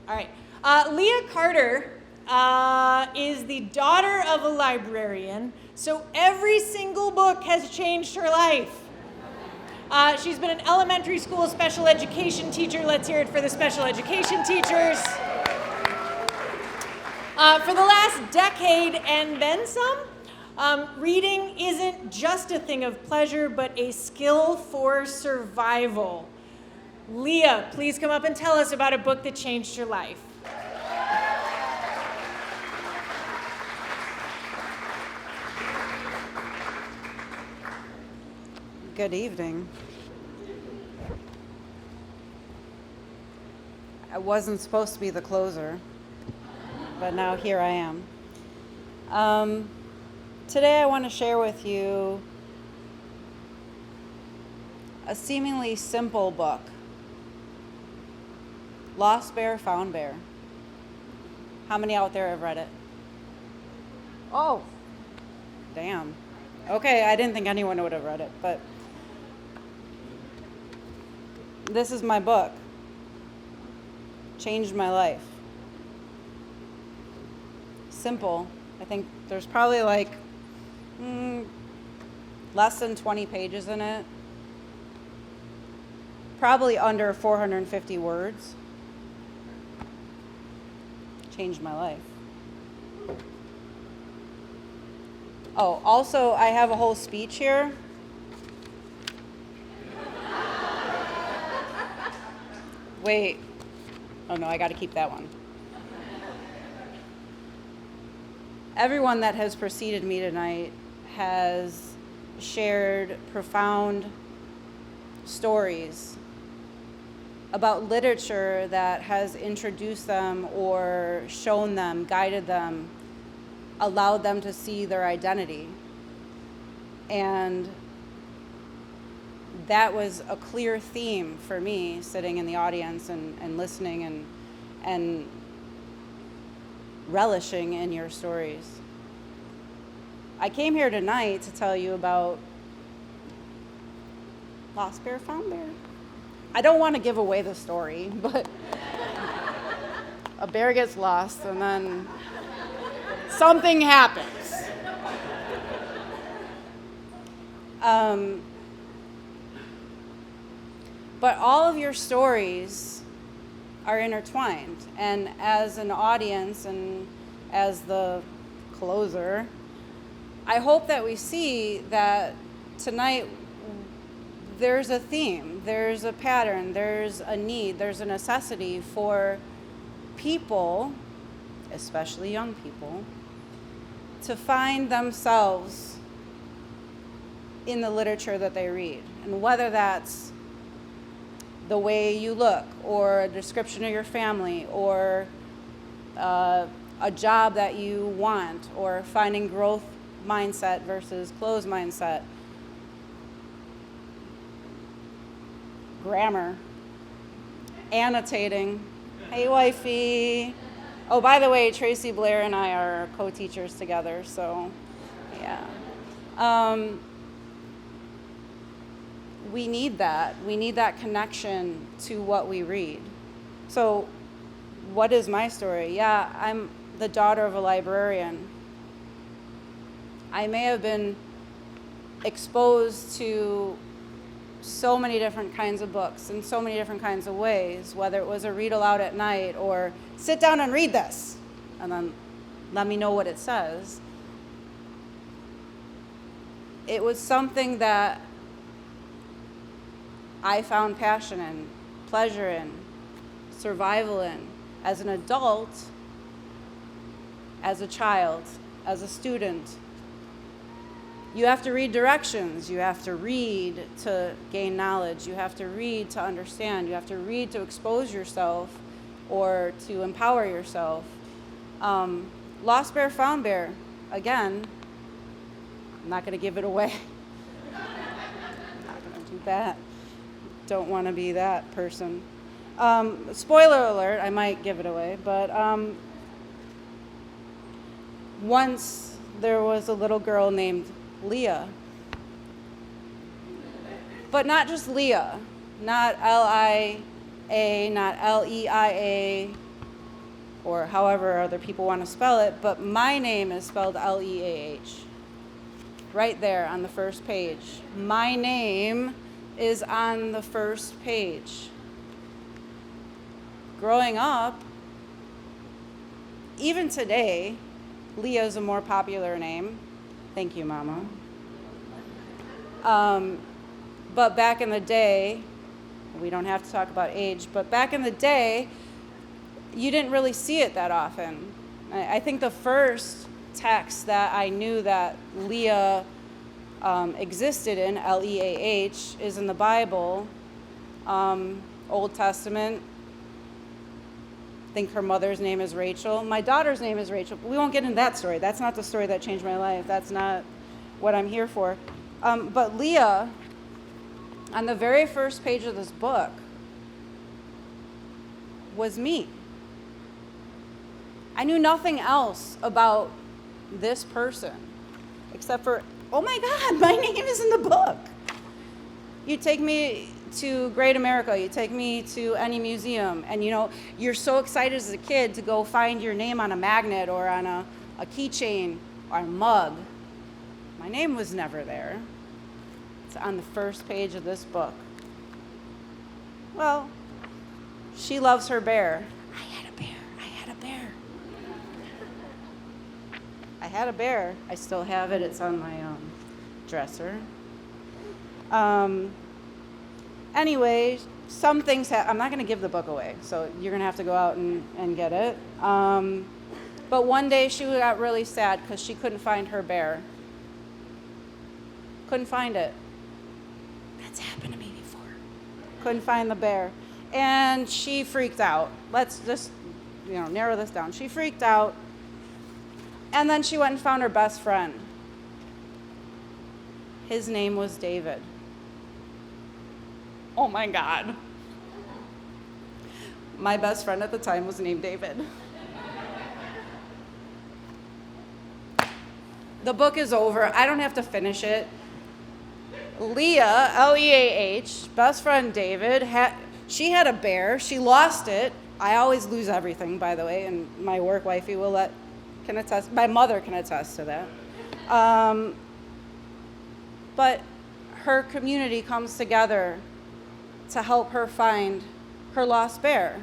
All right. Leah Carter is the daughter of a librarian, so every single book has changed her life. She's been an elementary school special education teacher. Let's hear it for the special education teachers. For the last decade and then some, reading isn't just a thing of pleasure, but a skill for survival. Leah, please come up and tell us about a book that changed your life. Good evening. I wasn't supposed to be the closer, but now here I am. Today I want to share with you a seemingly simple book, Lost Bear, Found Bear. How many out there have read it? Oh, damn. Okay, I didn't think anyone would have read it, but this is my book. Changed my life. Simple. I think there's probably like less than 20 pages in it. Probably under 450 words. Changed my life. Oh, also, I have a whole speech here. Wait. Oh no, I got to keep that one. Everyone that has preceded me tonight has shared profound stories about literature that has introduced them or shown them, guided them, allowed them to see their identity. And that was a clear theme for me sitting in the audience and listening and relishing in your stories. I came here tonight to tell you about Lost Bear, Found Bear. I don't want to give away the story, but a bear gets lost and then something happens. But all of your stories are intertwined. And as an audience and as the closer, I hope that we see that tonight there's a theme, there's a pattern, there's a need, there's a necessity for people, especially young people, to find themselves in the literature that they read. And whether that's the way you look, or a description of your family, or a job that you want, or finding growth mindset versus closed mindset, grammar, annotating. Hey, wifey. Oh, by the way, Tracy Blair and I are co-teachers together, so yeah. We need that. We need that connection to what we read. So what is my story? Yeah, I'm the daughter of a librarian. I may have been exposed to so many different kinds of books in so many different kinds of ways, whether it was a read aloud at night or sit down and read this and then let me know what it says. It was something that I found passion in, pleasure in, survival in, as an adult, as a child, as a student. You have to read directions. You have to read to gain knowledge. You have to read to understand. You have to read to expose yourself or to empower yourself. Lost Bear, Found Bear. Again, I'm not going to give it away. I'm not going to do that. Don't want to be that person. Spoiler alert, I might give it away, but once there was a little girl named Leah. But not just Leah, not L-I-A, not L-E-I-A, or however other people want to spell it, but my name is spelled Leah. Right there on the first page. My name is on the first page. Growing up, even today, Leah is a more popular name. Thank you, Mama. But back in the day, we don't have to talk about age, but back in the day, you didn't really see it that often. I think the first text that I knew that Leah existed in, Leah, is in the Bible, Old Testament. I think her mother's name is Rachel. My daughter's name is Rachel. But we won't get into that story. That's not the story that changed my life. That's not what I'm here for. But Leah, on the very first page of this book, was me. I knew nothing else about this person except for, oh my God, my name is in the book. You take me to Great America, you take me to any museum, and you're so excited as a kid to go find your name on a magnet or on a keychain or a mug. My name was never there. It's on the first page of this book. Well, she loves her bear. I had a bear. I still have it. It's on my dresser. Anyway, some things I'm not going to give the book away, so you're going to have to go out and get it. But one day she got really sad because she couldn't find her bear. Couldn't find it. That's happened to me before. Couldn't find the bear. And she freaked out. Let's just, narrow this down. She freaked out. And then she went and found her best friend. His name was David. Oh my God. My best friend at the time was named David. The book is over. I don't have to finish it. Leah, Leah, best friend David, she had a bear. She lost it. I always lose everything, by the way, and my work wifey can attest. My mother can attest to that. But her community comes together to help her find her lost bear.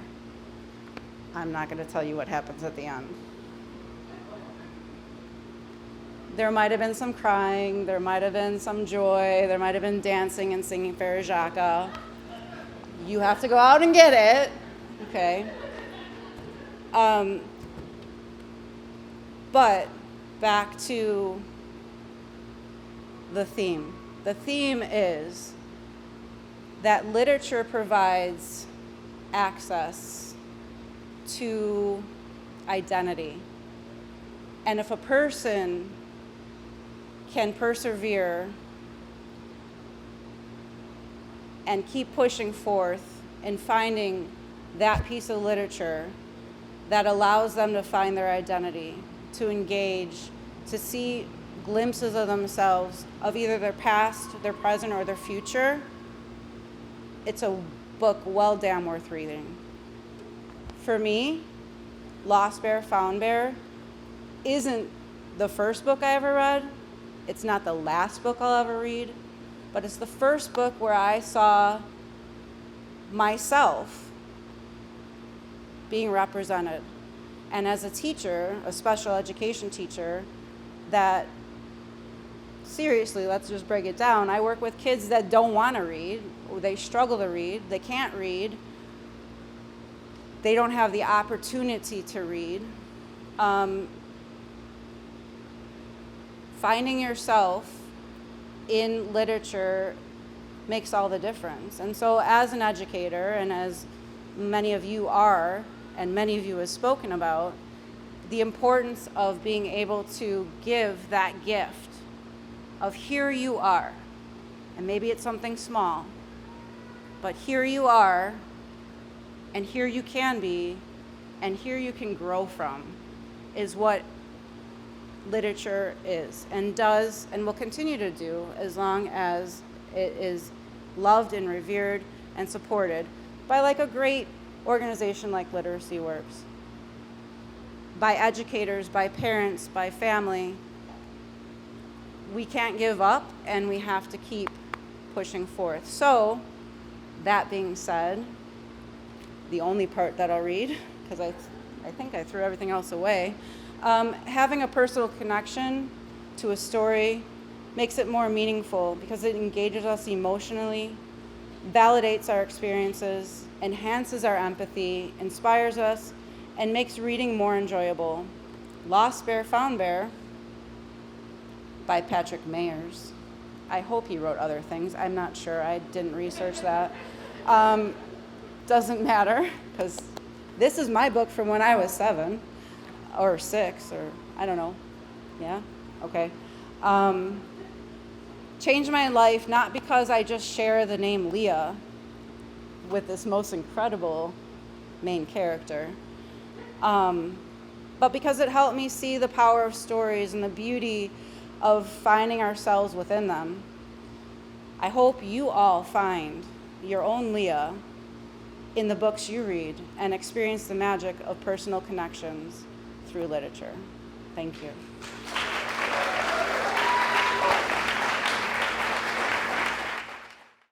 I'm not going to tell you what happens at the end. There might have been some crying, there might have been some joy, there might have been dancing and singing Farajaka. You have to go out and get it, okay? But back to the theme. The theme is that literature provides access to identity. And if a person can persevere and keep pushing forth in finding that piece of literature that allows them to find their identity, to engage, to see glimpses of themselves, of either their past, their present, or their future, it's a book well damn worth reading. For me, Lost Bear, Found Bear isn't the first book I ever read. It's not the last book I'll ever read, but it's the first book where I saw myself being represented. And as a teacher, a special education teacher, that seriously, let's just break it down. I work with kids that don't want to read, or they struggle to read, they can't read, they don't have the opportunity to read. Finding yourself in literature makes all the difference. And so as an educator, and as many of you are, and many of you have spoken about, the importance of being able to give that gift of here you are, and maybe it's something small, but here you are, and here you can be, and here you can grow from, is what literature is and does and will continue to do as long as it is loved and revered and supported by like a great organization like Literacy Works. by educators, by parents, by family. We can't give up, and we have to keep pushing forth. So, that being said, the only part that I'll read, because I think I threw everything else away, having a personal connection to a story makes it more meaningful because it engages us emotionally, validates our experiences, enhances our empathy, inspires us, and makes reading more enjoyable. Lost Bear, Found Bear by Patrick Mayers. I hope he wrote other things. I'm not sure. I didn't research that. Doesn't matter, because this is my book from when I was 7 or 6, or I don't know. Yeah? Okay. Changed my life not because I just share the name Leah with this most incredible main character, but because it helped me see the power of stories and the beauty of finding ourselves within them. I hope you all find your own Leah in the books you read and experience the magic of personal connections through literature. Thank you.